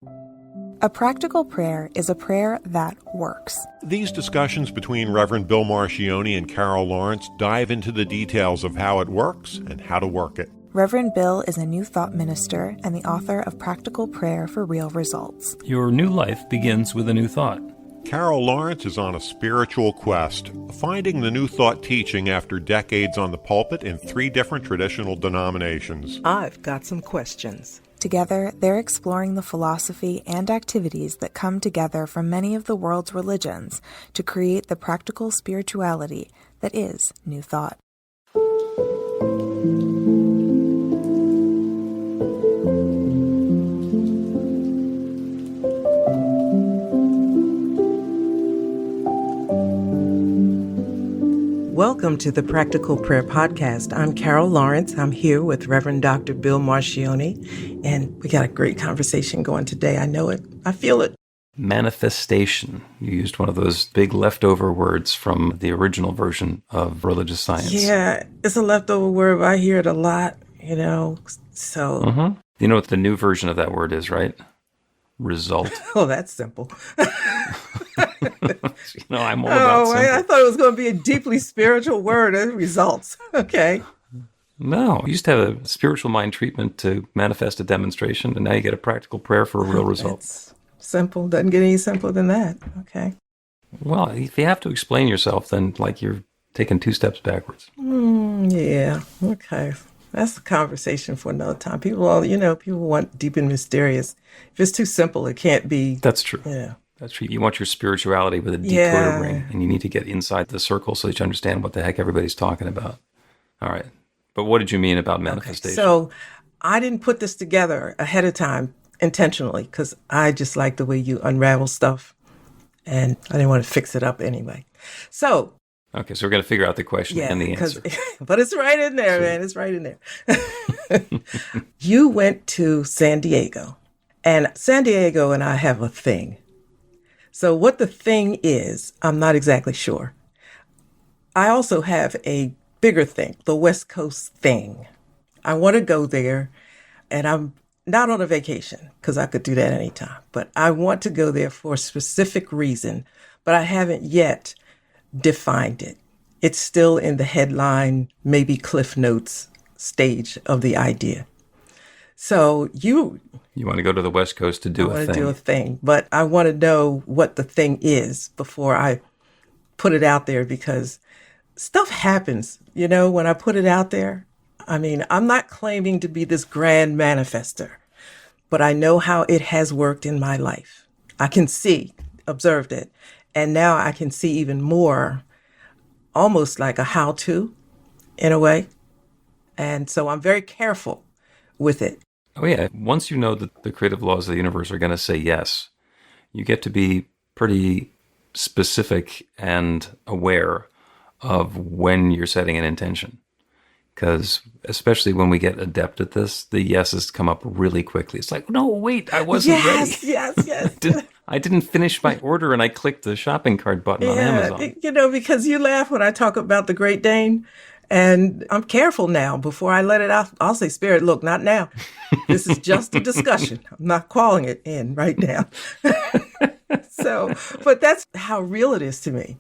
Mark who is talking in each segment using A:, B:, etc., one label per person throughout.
A: A practical prayer is a prayer that works.
B: These discussions between Reverend Bill Marcioni and Carol Lawrence dive into the details of how it works and how to work it.
A: Reverend Bill is a New Thought minister and the author of Practical Prayer for Real Results.
C: Your new life begins with a new thought.
B: Carol Lawrence is on a spiritual quest, finding the New Thought teaching after decades on the pulpit in 3 different traditional denominations.
D: I've got some questions.
A: Together, they're exploring the philosophy and activities that come together from many of the world's religions to create the practical spirituality that is New Thought.
D: Welcome to the Practical Prayer Podcast. I'm Carol Lawrence. I'm here with Reverend Dr. Bill Marcioni, and we got a great conversation going today. I know it. I feel it.
C: Manifestation. You used one of those big leftover words from the original version of religious science.
D: Yeah, it's a leftover word, but I hear it a lot, so.
C: You know what the new version of that word is, right? Result.
D: Oh, that's simple.
C: I'm all about simple.
D: I thought it was going to be a deeply spiritual word. Results. Okay.
C: No, you used to have a spiritual mind treatment to manifest a demonstration, and now you get a practical prayer for a real result.
D: That's simple. Doesn't get any simpler than that. Okay.
C: Well, if you have to explain yourself, then you're taking 2 steps backwards.
D: Yeah. Okay. That's a conversation for another time. People want deep and mysterious. If it's too simple, it can't be.
C: That's true.
D: Yeah.
C: That's true. You want your spirituality with a decoder ring, and you need to get inside the circle so that you understand what the heck everybody's talking about. All right. But what did you mean about manifestation?
D: Okay. So I didn't put this together ahead of time intentionally because I just like the way you unravel stuff, and I didn't want to fix it up anyway. So.
C: Okay, so we're going to figure out the question and the answer.
D: But it's right in there, man. It's right in there. You went to San Diego, and San Diego and I have a thing. So what the thing is, I'm not exactly sure. I also have a bigger thing, the West Coast thing. I want to go there, and I'm not on a vacation because I could do that anytime, but I want to go there for a specific reason, but I haven't yet defined it. It's still in the headline, maybe Cliff Notes stage of the idea. So you
C: want to go to the West Coast to do a thing. I want to
D: do a thing, but I want to know what the thing is before I put it out there because stuff happens, when I put it out there. I mean, I'm not claiming to be this grand manifester, but I know how it has worked in my life. I can observed it. And now I can see even more, almost like a how-to in a way. And so I'm very careful with it.
C: Oh, yeah. Once you know that the creative laws of the universe are going to say yes, you get to be pretty specific and aware of when you're setting an intention. Because especially when we get adept at this, the yeses come up really quickly. It's like, no, wait, I wasn't ready.
D: Yes.
C: I didn't finish my order and I clicked the shopping cart button on Amazon.
D: Because you laugh when I talk about the Great Dane. And I'm careful now. Before I let it out, I'll say, Spirit, look, not now. This is just a discussion. I'm not calling it in right now. But that's how real it is to me.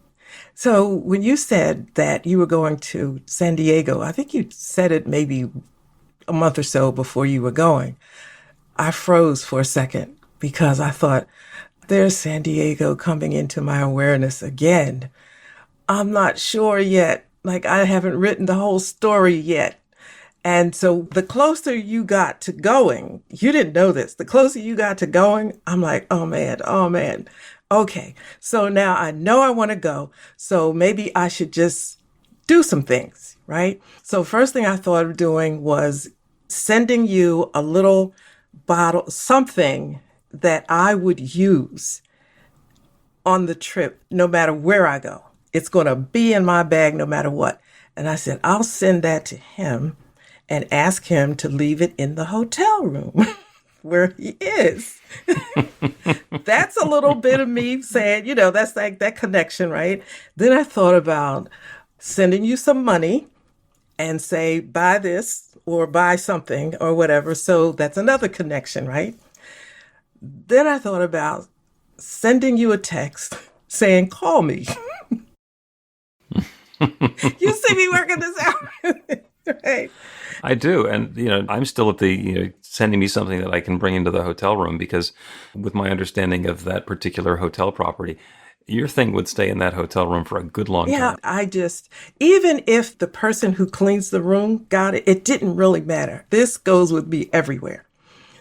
D: So when you said that you were going to San Diego, I think you said it maybe a month or so before you were going. I froze for a second because I thought, there's San Diego coming into my awareness again. I'm not sure yet. I haven't written the whole story yet. And so the closer you got to going, you didn't know this, the closer you got to going, I'm like, oh man. Okay, so now I know I want to go, so maybe I should just do some things, right? So first thing I thought of doing was sending you a little bottle, something that I would use on the trip, no matter where I go. It's going to be in my bag no matter what. And I said, I'll send that to him and ask him to leave it in the hotel room where he is. That's a little bit of me saying, that's like that connection, right? Then I thought about sending you some money and say, buy this or buy something or whatever. So that's another connection, right? Then I thought about sending you a text saying, call me. You see me working this out. Right.
C: I do. And, I'm still at the, sending me something that I can bring into the hotel room, because with my understanding of that particular hotel property, your thing would stay in that hotel room for a good long
D: Yeah,
C: time.
D: even if the person who cleans the room got it, it didn't really matter. This goes with me everywhere.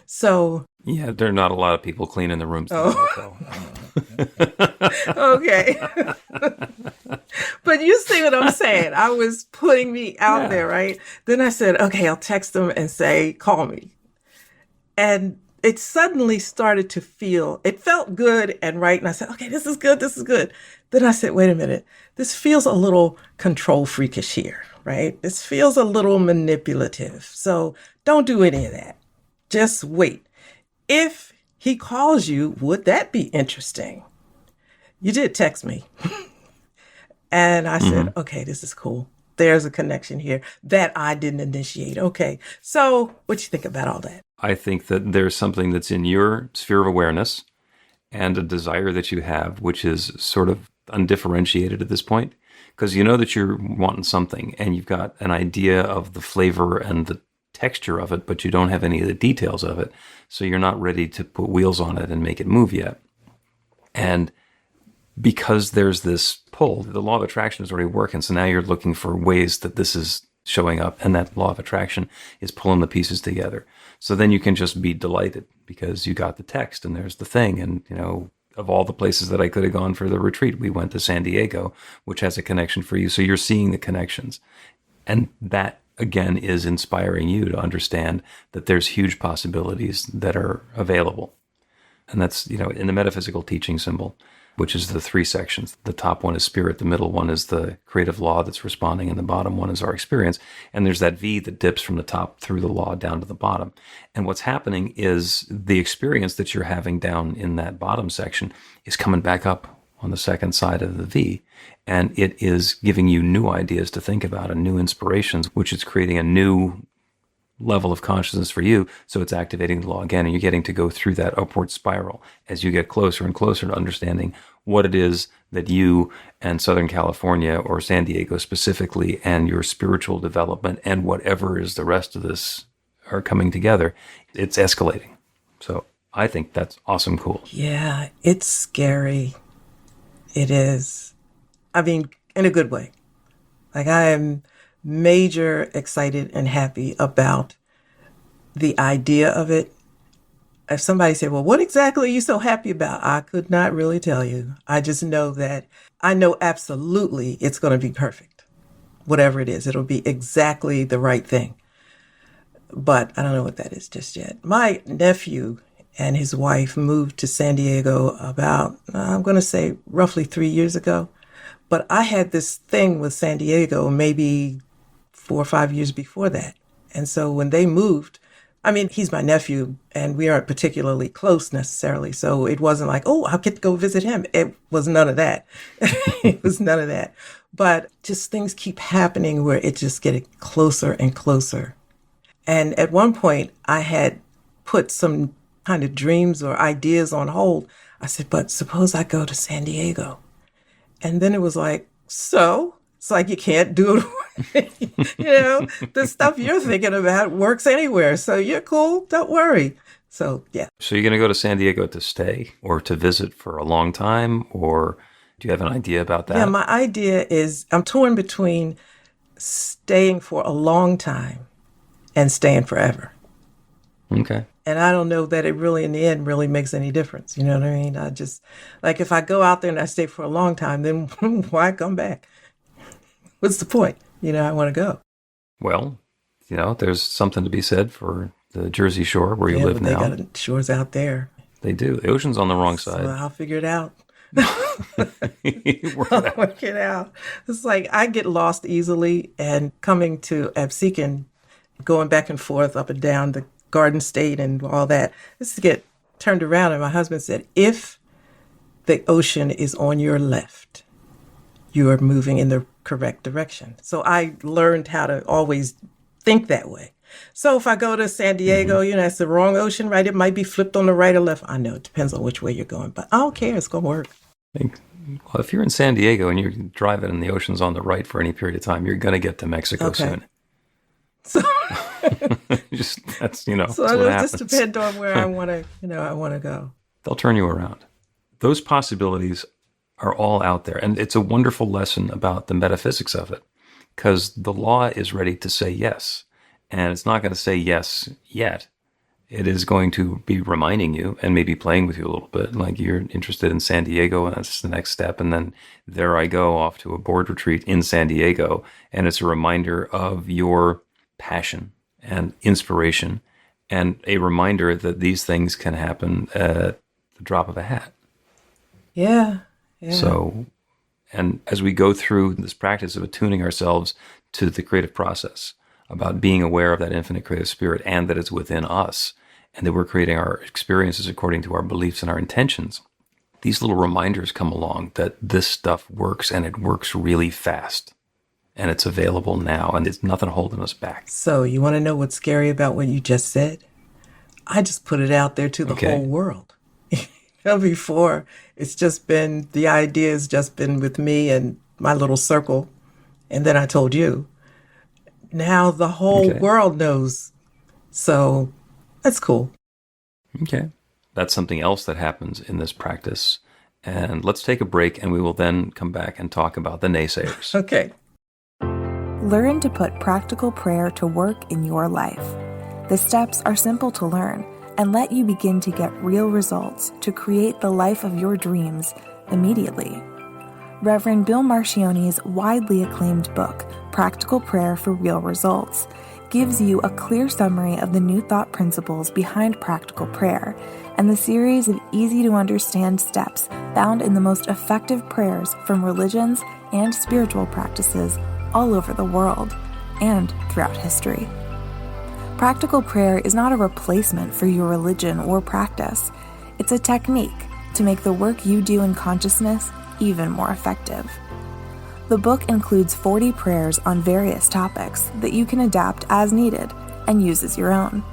D: So,
C: Yeah, there are not a lot of people cleaning the rooms in the hotel.
D: okay. But you see what I'm saying? I was putting me out there, right? Then I said, okay, I'll text them and say, call me. And it suddenly started to it felt good and right. And I said, okay, this is good. This is good. Then I said, wait a minute. This feels a little control freakish here, right? This feels a little manipulative. So don't do any of that. Just wait. If he calls you, would that be interesting? You did text me. And I said, okay, this is cool. There's a connection here that I didn't initiate. Okay. So what you think about all that?
C: I think that there's something that's in your sphere of awareness and a desire that you have, which is sort of undifferentiated at this point, because you know that you're wanting something and you've got an idea of the flavor and the texture of it, but you don't have any of the details of it. So you're not ready to put wheels on it and make it move yet. And because there's this pull, the law of attraction is already working. So now you're looking for ways that this is showing up, and that law of attraction is pulling the pieces together. So then you can just be delighted because you got the text and there's the thing. And, of all the places that I could have gone for the retreat, we went to San Diego, which has a connection for you. So you're seeing the connections. And that, again, is inspiring you to understand that there's huge possibilities that are available. And that's, in the metaphysical teaching symbol, which is the 3 sections. The top one is spirit, the middle one is the creative law that's responding, and the bottom one is our experience. And there's that V that dips from the top through the law down to the bottom. And what's happening is the experience that you're having down in that bottom section is coming back up on the second side of the V. And it is giving you new ideas to think about and new inspirations, which is creating a new level of consciousness for you. So it's activating the law again, and you're getting to go through that upward spiral as you get closer and closer to understanding what it is that you and Southern California, or San Diego specifically, and your spiritual development and whatever is the rest of this are coming together. It's escalating. So I think that's awesome cool.
D: Yeah, it's scary. It is. I mean, in a good way. Like, I am major excited and happy about the idea of it. If somebody said, well, what exactly are you so happy about? I could not really tell you. I just know that I know absolutely it's going to be perfect. Whatever it is, it'll be exactly the right thing. But I don't know what that is just yet. My nephew and his wife moved to San Diego about, I'm going to say roughly 3 years ago. But I had this thing with San Diego maybe 4 or 5 years before that. And so when they moved, I mean, he's my nephew and we aren't particularly close necessarily. So it wasn't like, oh, I'll get to go visit him. It was none of that. It was none of that. But just things keep happening where it just getting closer and closer. And at one point I had put some kind of dreams or ideas on hold. I said, but suppose I go to San Diego. And then it was like, so? It's like you can't do it. The stuff you're thinking about works anywhere. So you're cool. Don't worry. So, yeah.
C: So you're going to go to San Diego to stay or to visit for a long time? Or do you have an idea about that?
D: Yeah, my idea is I'm torn between staying for a long time and staying forever.
C: Okay.
D: And I don't know that it really, in the end, really makes any difference. You know what I mean? I just, like, if I go out there and I stay for a long time, then why come back? What's the point? I want to go.
C: Well, there's something to be said for the Jersey Shore where you live now.
D: They got shores out there.
C: They do. The ocean's on the wrong side.
D: So I'll figure it out.
C: I'll
D: work it out. It's like I get lost easily, and coming to Absecon, going back and forth up and down the Garden State and all that, just to get turned around. And my husband said, if the ocean is on your left, you are moving in the correct direction. So I learned how to always think that way. So if I go to San Diego, it's the wrong ocean, right? It might be flipped on the right or left. I know it depends on which way you're going, but I don't care. It's going to work.
C: Well, if you're in San Diego and you're driving and the ocean's on the right for any period of time, you're going to get to Mexico soon.
D: So,
C: that's
D: so
C: what
D: it'll
C: happens.
D: just depend on where I want to go.
C: They'll turn you around. Those possibilities are all out there. And it's a wonderful lesson about the metaphysics of it, because the law is ready to say yes. And it's not going to say yes yet. It is going to be reminding you and maybe playing with you a little bit. Like, you're interested in San Diego, and that's the next step. And then there I go off to a board retreat in San Diego. And it's a reminder of your passion and inspiration, and a reminder that these things can happen at the drop of a hat.
D: Yeah.
C: So, and as we go through this practice of attuning ourselves to the creative process, about being aware of that infinite creative spirit and that it's within us, and that we're creating our experiences according to our beliefs and our intentions, these little reminders come along that this stuff works, and it works really fast. And it's available now, and there's nothing holding us back.
D: So you want to know what's scary about what you just said? I just put it out there to the whole world. Before, it's just been, the idea has just been with me and my little circle. And then I told you. Now the whole world knows. So that's cool.
C: Okay. That's something else that happens in this practice. And let's take a break, and we will then come back and talk about the naysayers.
D: Okay.
A: Learn to put practical prayer to work in your life. The steps are simple to learn and let you begin to get real results to create the life of your dreams immediately. Reverend Bill Marcione's widely acclaimed book, Practical Prayer for Real Results, gives you a clear summary of the new thought principles behind practical prayer and the series of easy-to-understand steps found in the most effective prayers from religions and spiritual practices all over the world and throughout history. Practical prayer is not a replacement for your religion or practice. It's a technique to make the work you do in consciousness even more effective. The book includes 40 prayers on various topics that you can adapt as needed and use as your own.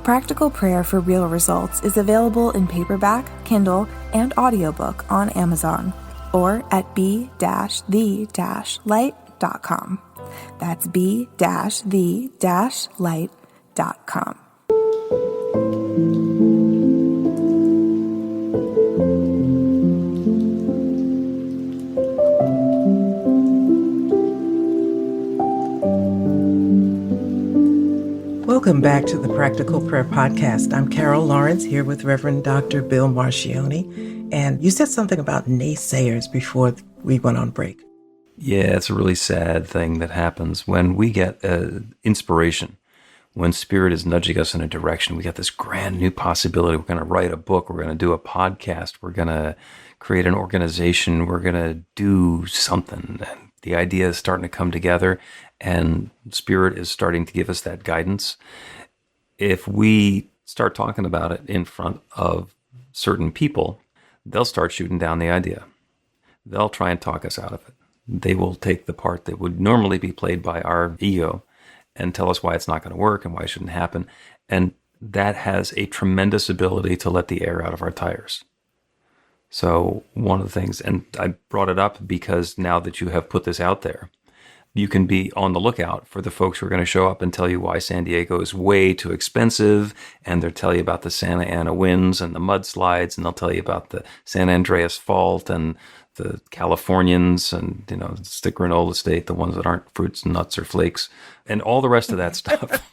A: Practical Prayer for Real Results is available in paperback, Kindle, and audiobook on Amazon or at b-the-light.com. That's b-the-light.com.
D: Welcome back to the Practical Prayer Podcast. I'm Carol Lawrence here with Reverend Dr. Bill Marcione. And you said something about naysayers before we went on break.
C: Yeah, it's a really sad thing that happens when we get inspiration, when Spirit is nudging us in a direction. We got this grand new possibility. We're going to write a book. We're going to do a podcast. We're going to create an organization. We're going to do something. And the idea is starting to come together, and Spirit is starting to give us that guidance. If we start talking about it in front of certain people, they'll start shooting down the idea. They'll try and talk us out of it. They will take the part that would normally be played by our ego and tell us why it's not going to work and why it shouldn't happen. And that has a tremendous ability to let the air out of our tires. So one of the things, and I brought it up because now that you have put this out there, you can be on the lookout for the folks who are going to show up and tell you why San Diego is way too expensive, and they'll tell you about the Santa Ana winds and the mudslides, and they'll tell you about the San Andreas Fault and the Californians and, the granola state, the ones that aren't fruits, nuts, or flakes, and all the rest of that stuff.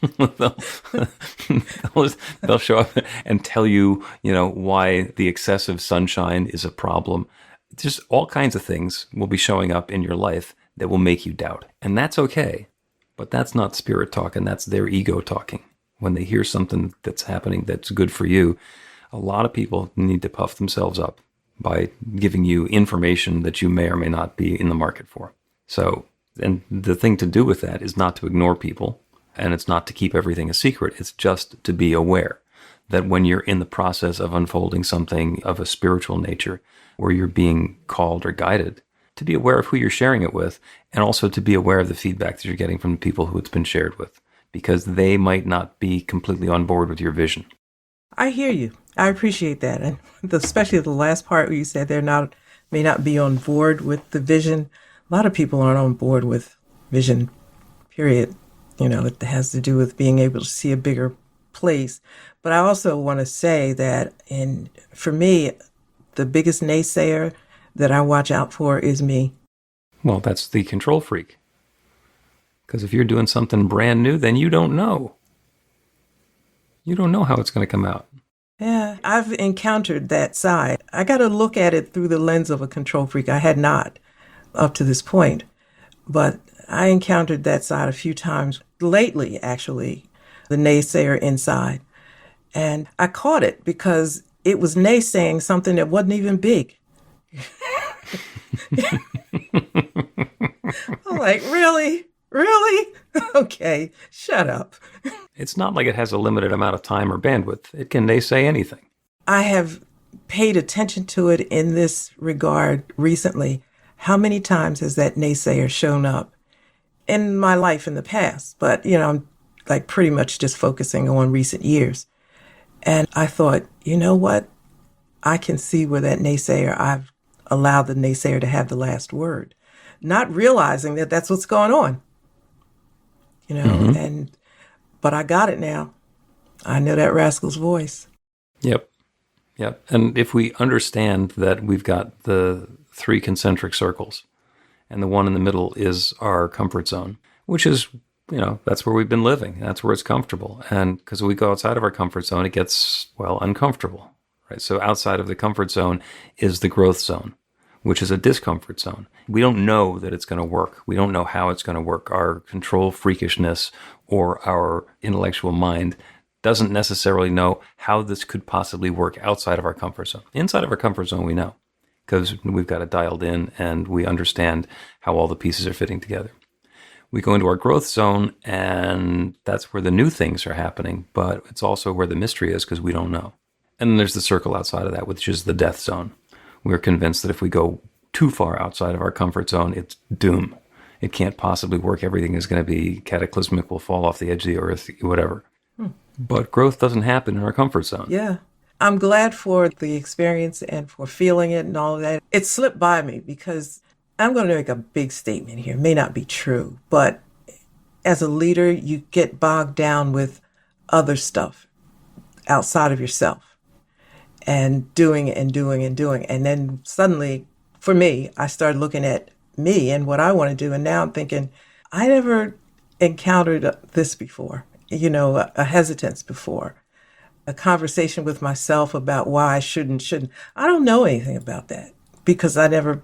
C: they'll show up and tell you, why the excessive sunshine is a problem. Just all kinds of things will be showing up in your life that will make you doubt. And that's okay. But that's not Spirit talking. That's their ego talking. When they hear something that's happening that's good for you, a lot of people need to puff themselves up by giving you information that you may or may not be in the market for. So, and the thing to do with that is not to ignore people, and it's not to keep everything a secret. It's just to be aware that when you're in the process of unfolding something of a spiritual nature, where you're being called or guided, to be aware of who you're sharing it with, and also to be aware of the feedback that you're getting from the people who it's been shared with. because they might not be completely on board with your vision.
D: I hear you. I appreciate that. And especially the last part where you said may not be on board with the vision. A lot of people aren't on board with vision, period. It has to do with being able to see a bigger place. But I also want to say that for me, the biggest naysayer that I watch out for is me.
C: Well, that's the control freak. Because if you're doing something brand new, then you don't know. You don't know how it's going to come out.
D: Yeah, I've encountered that side. I got to look at it through the lens of a control freak. I had not up to this point, but I encountered that side a few times lately, actually, the naysayer inside. And I caught it because it was naysaying something that wasn't even big. I'm like, really? Really? Okay, shut up.
C: It's not like it has a limited amount of time or bandwidth. It can naysay anything.
D: I have paid attention to it in this regard recently. How many times has that naysayer shown up in my life in the past? But, I'm like pretty much just focusing on recent years. And I thought, you know what? I can see where I've allowed the naysayer to have the last word, not realizing that that's what's going on. But I got it now. I know that rascal's voice.
C: Yep. And if we understand that we've got the 3 concentric circles and the one in the middle is our comfort zone, which is, that's where we've been living. That's where it's comfortable. And because we go outside of our comfort zone, it gets, uncomfortable, right? So outside of the comfort zone is the growth zone, which is a discomfort zone. We don't know that it's going to work. We don't know how it's going to work. Our control freakishness or our intellectual mind doesn't necessarily know how this could possibly work outside of our comfort zone. Inside of our comfort zone, we know, because we've got it dialed in and we understand how all the pieces are fitting together. We go into our growth zone, and that's where the new things are happening, but it's also where the mystery is because we don't know. And then there's the circle outside of that, which is the death zone. We're convinced that if we go too far outside of our comfort zone, it's doom. It can't possibly work. Everything is going to be cataclysmic. We'll fall off the edge of the earth, whatever. But growth doesn't happen in our comfort zone.
D: Yeah. I'm glad for the experience and for feeling it and all of that. It slipped by me because I'm going to make a big statement here. It may not be true, but as a leader, you get bogged down with other stuff outside of yourself and doing and doing and doing. And then suddenly, for me, I started looking at me and what I want to do. And now I'm thinking, I never encountered this before, a hesitance before, a conversation with myself about why I shouldn't. I don't know anything about that because I never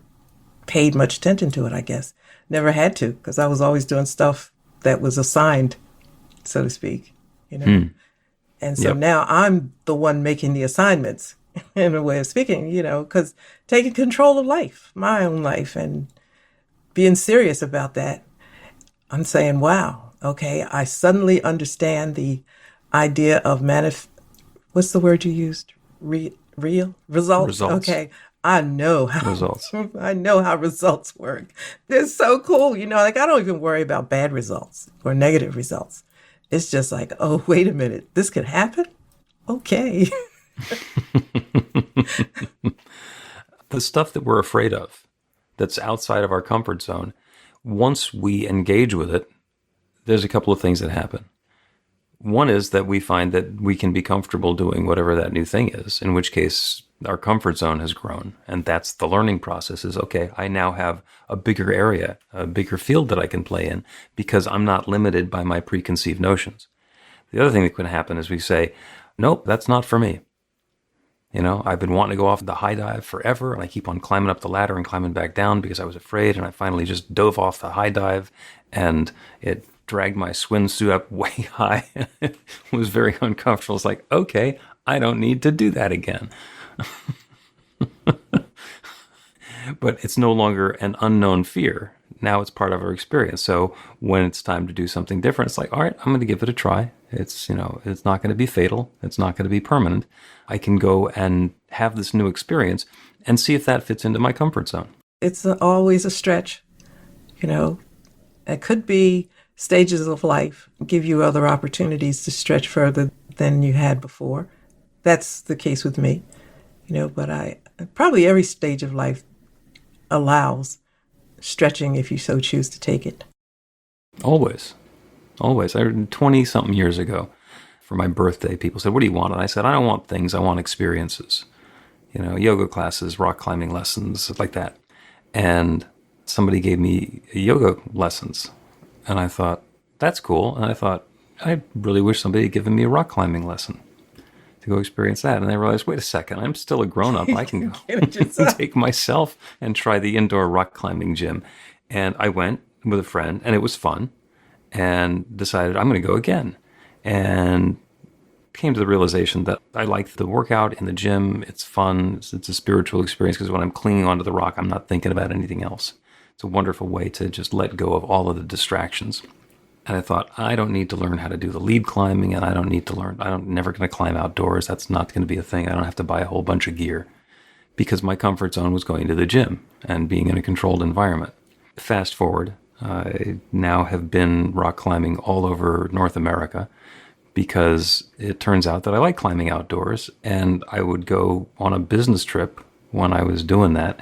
D: paid much attention to it, I guess. Never had to, because I was always doing stuff that was assigned, so to speak, And so now I'm the one making the assignments in a way of speaking, because taking control of life, my own life, and being serious about that, I'm saying, wow, okay, I suddenly understand the idea of what's the word you used? Real? Results? Okay. I know how results. I know how results work. They're so cool. I don't even worry about bad results or negative results. It's just like, oh, wait a minute, this could happen? Okay.
C: The stuff that we're afraid of, that's outside of our comfort zone, once we engage with it, there's a couple of things that happen. One is that we find that we can be comfortable doing whatever that new thing is, in which case our comfort zone has grown. And that's the learning process is, okay, I now have a bigger area, a bigger field that I can play in because I'm not limited by my preconceived notions. The other thing that can happen is we say, nope, that's not for me. I've been wanting to go off the high dive forever, and I keep on climbing up the ladder and climbing back down because I was afraid, and I finally just dove off the high dive, and it dragged my swimsuit up way high. It was very uncomfortable. It's like, okay, I don't need to do that again. But it's no longer an unknown fear. Now it's part of our experience. So when it's time to do something different, it's like, all right, I'm going to give it a try. It's, it's not going to be fatal. It's not going to be permanent. I can go and have this new experience and see if that fits into my comfort zone.
D: It's always a stretch, It could be stages of life give you other opportunities to stretch further than you had before. That's the case with me, but I probably every stage of life allows stretching if you so choose to take it.
C: Always. Always. 20-something years ago, for my birthday, people said, what do you want? And I said, I don't want things, I want experiences. Yoga classes, rock climbing lessons, like that. And somebody gave me yoga lessons. And I thought, that's cool. And I thought, I really wish somebody had given me a rock climbing lesson to go experience that. And I realized, wait a second, I'm still a grown-up. I can go take myself and try the indoor rock climbing gym. And I went with a friend, and it was fun, and decided I'm going to go again. And came to the realization that I like the workout in the gym. It's fun. It's a spiritual experience because when I'm clinging onto the rock, I'm not thinking about anything else. It's a wonderful way to just let go of all of the distractions. And I thought, I don't need to learn how to do the lead climbing, and I'm never going to climb outdoors. That's not going to be a thing. I don't have to buy a whole bunch of gear because my comfort zone was going to the gym and being in a controlled environment. Fast forward, I now have been rock climbing all over North America because it turns out that I like climbing outdoors, and I would go on a business trip when I was doing that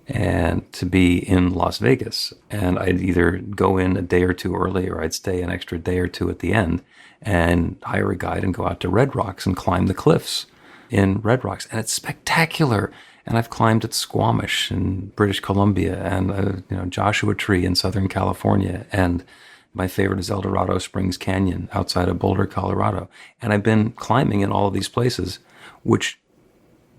C: and to be in Las Vegas. And I'd either go in a day or two early, or I'd stay an extra day or two at the end and hire a guide and go out to Red Rocks and climb the cliffs in Red Rocks. And it's spectacular. And I've climbed at Squamish in British Columbia and Joshua Tree in Southern California. And my favorite is El Dorado Springs Canyon outside of Boulder, Colorado. And I've been climbing in all of these places, which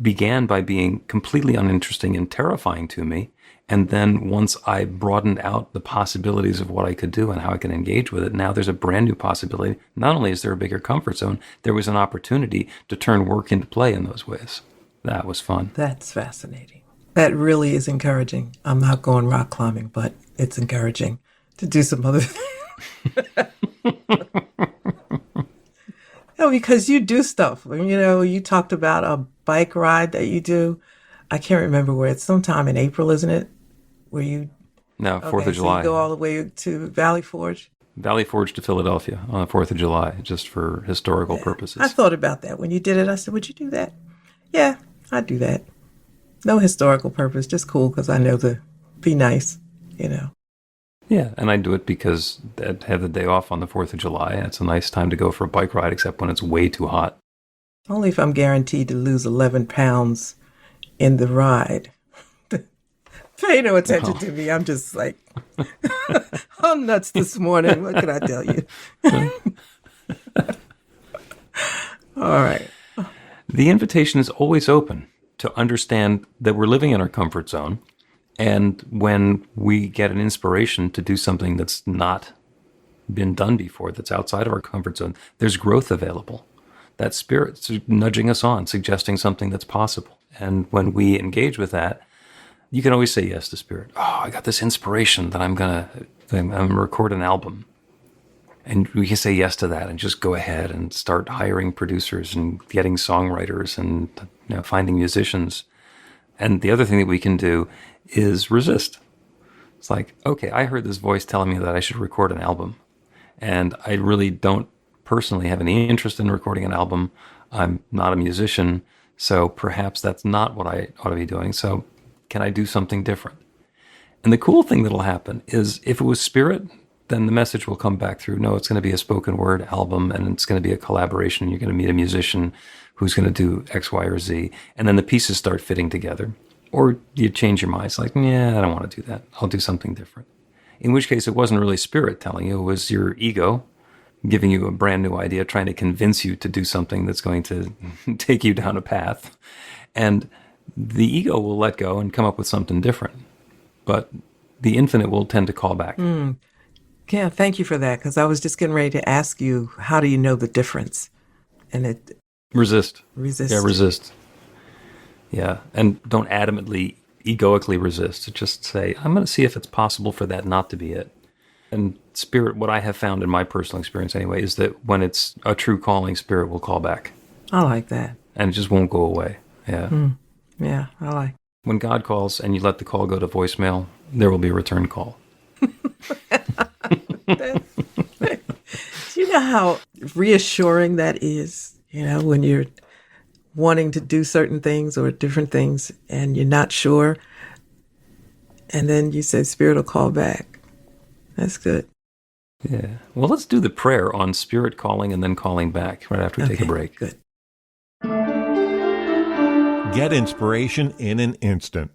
C: began by being completely uninteresting and terrifying to me. And then once I broadened out the possibilities of what I could do and how I can engage with it, now there's a brand new possibility. Not only is there a bigger comfort zone, there was an opportunity to turn work into play in those ways. That was fun.
D: That's fascinating. That really is encouraging. I'm not going rock climbing, but it's encouraging to do some other things. No, because you do stuff. You talked about a bike ride that you do. I can't remember where. It's sometime in April, isn't it? Where you...
C: No, 4th of July.
D: So you go all the way to Valley Forge?
C: Valley Forge to Philadelphia on the 4th of July, just for historical purposes.
D: I thought about that when you did it. I said, would you do that? Yeah, I'd do that. No historical purpose, just cool because I know to be nice,
C: Yeah, and I do it because I have the day off on the 4th of July. And it's a nice time to go for a bike ride, except when it's way too hot.
D: Only if I'm guaranteed to lose 11 pounds in the ride. Pay no attention to me. I'm just like, I'm nuts this morning. What can I tell you? All right.
C: The invitation is always open to understand that we're living in our comfort zone. And when we get an inspiration to do something that's not been done before, that's outside of our comfort zone, there's growth available. That spirit's nudging us on, suggesting something that's possible. And when we engage with that, you can always say yes to spirit. Oh, I got this inspiration that I'm gonna record an album. And we can say yes to that and just go ahead and start hiring producers and getting songwriters and finding musicians. And the other thing that we can do is resist. It's like, okay, I heard this voice telling me that I should record an album. And I really don't personally have any interest in recording an album. I'm not a musician, so perhaps that's not what I ought to be doing. So can I do something different? And the cool thing that'll happen is if it was spirit, then the message will come back through. No, it's going to be a spoken word album, and it's going to be a collaboration. You're going to meet a musician who's going to do X, Y, or Z. And then the pieces start fitting together. Or you change your mind. It's like, yeah, I don't want to do that. I'll do something different. In which case, it wasn't really spirit telling you. It was your ego giving you a brand new idea, trying to convince you to do something that's going to take you down a path. And the ego will let go and come up with something different. But the infinite will tend to call back.
D: Yeah, thank you for that, because I was just getting ready to ask you, how do you know the difference? And it...
C: Resist.
D: Resist.
C: Yeah, resist. Yeah, and don't adamantly, egoically resist. Just say, I'm going to see if it's possible for that not to be it. And spirit, what I have found in my personal experience anyway, is that when it's a true calling, spirit will call back.
D: I like that.
C: And it just won't go away. Yeah.
D: Yeah, I like.
C: When God calls and you let the call go to voicemail, there will be a return call.
D: know how reassuring that is, when you're wanting to do certain things or different things and you're not sure. And then you say, Spirit will call back. That's good.
C: Yeah. Well, let's do the prayer on Spirit calling and then calling back right after we take a break.
D: Good.
B: Get inspiration in an instant.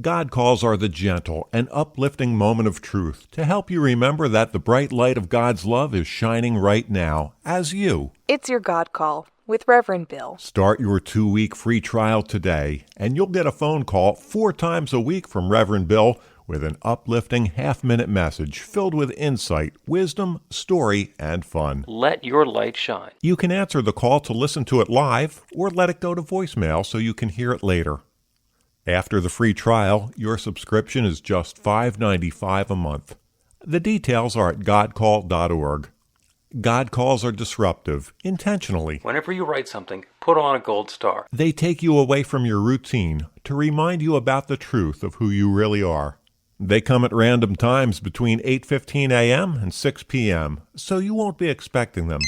B: God calls are the gentle and uplifting moment of truth to help you remember that the bright light of God's love is shining right now as you.
A: It's your God Call with Reverend Bill.
B: Start your 2-week free trial today, and you'll get a phone call 4 times a week from Reverend Bill with an uplifting half-minute message filled with insight, wisdom, story, and fun.
C: Let your light shine.
B: You can answer the call to listen to it live or let it go to voicemail so you can hear it later. After the free trial, your subscription is just $5.95 a month. The details are at godcall.org. God calls are disruptive, intentionally.
C: Whenever you write something, put on a gold star.
B: They take you away from your routine to remind you about the truth of who you really are. They come at random times between 8:15 a.m. and 6 p.m., so you won't be expecting them.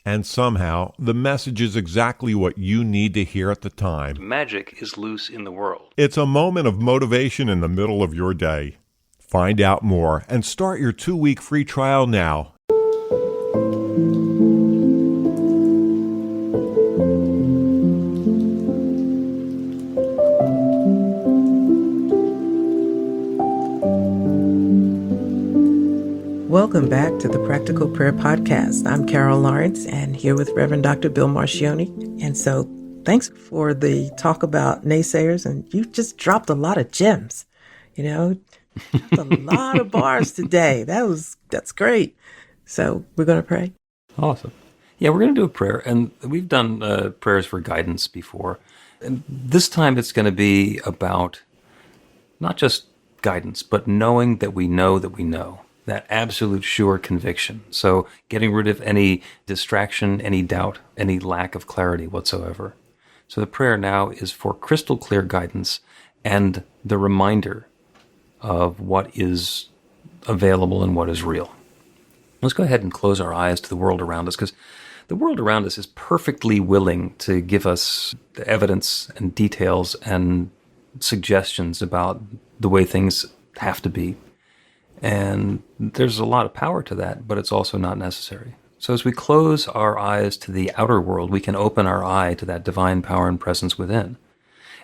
B: And somehow, the message is exactly what you need to hear at the time.
C: Magic is loose in the world.
B: It's a moment of motivation in the middle of your day. Find out more and start your 2-week free trial now.
D: Welcome back to the Practical Prayer Podcast. I'm Carol Lawrence and here with Reverend Dr. Bill Marcioni. And so thanks for the talk about naysayers. And you just dropped a lot of gems, a lot of bars today. That's great. So we're going to pray.
C: Awesome. Yeah, we're going to do a prayer. And we've done prayers for guidance before. And this time it's going to be about not just guidance, but knowing that we know that we know. That absolute sure conviction. So getting rid of any distraction, any doubt, any lack of clarity whatsoever. So the prayer now is for crystal clear guidance and the reminder of what is available and what is real. Let's go ahead and close our eyes to the world around us, because the world around us is perfectly willing to give us the evidence and details and suggestions about the way things have to be. And there's a lot of power to that, but it's also not necessary. So as we close our eyes to the outer world, we can open our eye to that divine power and presence within.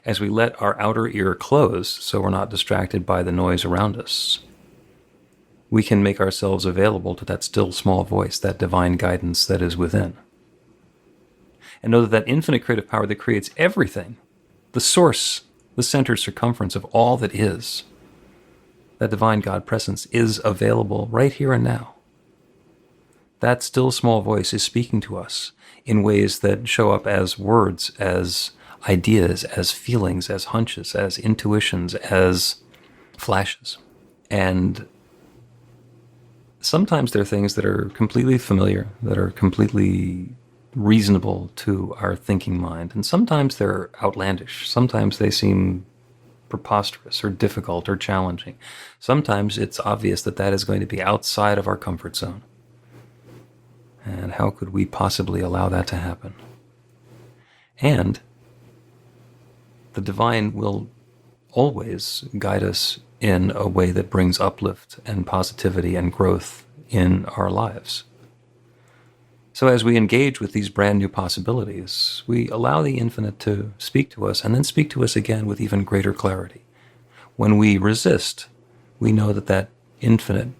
C: As we let our outer ear close so we're not distracted by the noise around us, we can make ourselves available to that still small voice, that divine guidance that is within. And know that infinite creative power that creates everything, the source, the center circumference of all that is, that divine God presence is available right here and now. That still small voice is speaking to us in ways that show up as words, as ideas, as feelings, as hunches, as intuitions, as flashes. And sometimes they're things that are completely familiar, that are completely reasonable to our thinking mind. And sometimes they're outlandish. Sometimes they seem preposterous or difficult or challenging. Sometimes it's obvious that that is going to be outside of our comfort zone. And how could we possibly allow that to happen? And the divine will always guide us in a way that brings uplift and positivity and growth in our lives. So as we engage with these brand new possibilities, we allow the infinite to speak to us and then speak to us again with even greater clarity. When we resist, we know that that infinite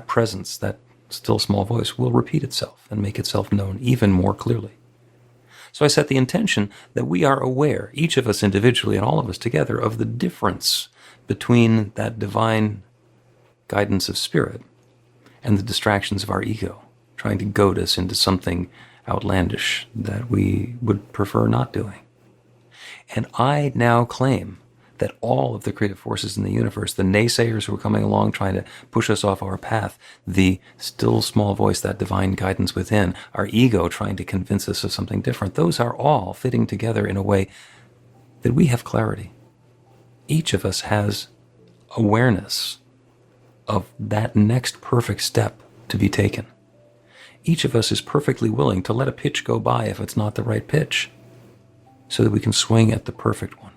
C: presence, that still small voice, will repeat itself and make itself known even more clearly. So I set the intention that we are aware, each of us individually and all of us together, of the difference between that divine guidance of spirit and the distractions of our ego, trying to goad us into something outlandish that we would prefer not doing. And I now claim that all of the creative forces in the universe, the naysayers who are coming along trying to push us off our path, the still small voice, that divine guidance within, our ego trying to convince us of something different, those are all fitting together in a way that we have clarity. Each of us has awareness of that next perfect step to be taken. each of us is perfectly willing to let a pitch go by if it's not the right pitch, so that we can swing at the perfect one.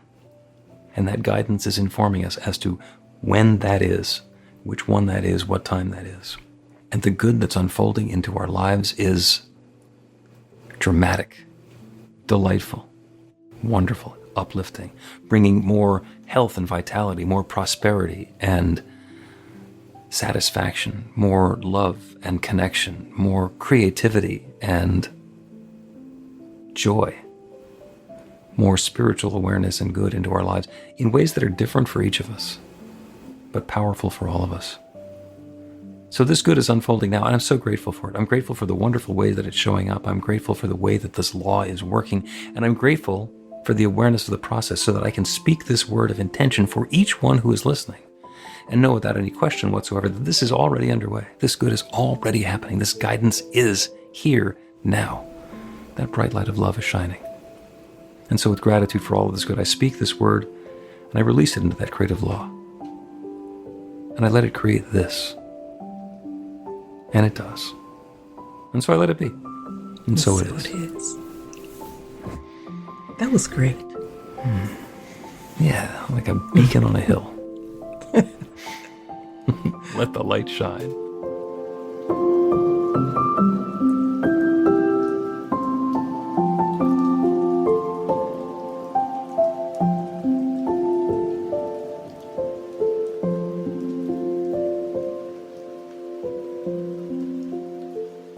C: And that guidance is informing us as to when that is, which one that is, what time that is. And the good that's unfolding into our lives is dramatic, delightful, wonderful, uplifting, bringing more health and vitality, more prosperity and satisfaction, more love and connection, more creativity and joy, more spiritual awareness and good into our lives in ways that are different for each of us, but powerful for all of us. So this good is unfolding now, and I'm so grateful for it. I'm grateful for the wonderful way that it's showing up. I'm grateful for the way that this law is working, and I'm grateful for the awareness of the process so that I can speak this word of intention for each one who is listening and know without any question whatsoever that this is already underway. This good is already happening. This guidance is here now. That bright light of love is shining. And so with gratitude for all of this good, I speak this word and I release it into that creative law. And I let it create this. And it does. And so I let it be. And so it is.
D: That was great.
C: Yeah, like a beacon on a hill. Let the light shine.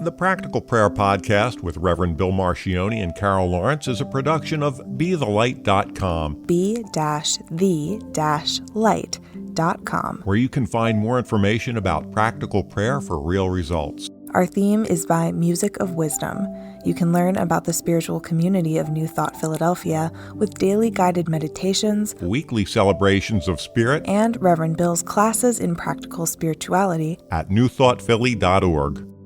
B: The Practical Prayer Podcast with Reverend Bill Marcioni and Carol Lawrence is a production of BeTheLight.com.
A: be-the-light.com,
B: where you can find more information about practical prayer for real results.
A: Our theme is by Music of Wisdom. You can learn about the spiritual community of New Thought Philadelphia with daily guided meditations,
B: Weekly celebrations of spirit,
A: and Reverend Bill's classes in practical spirituality
B: at newthoughtphilly.org.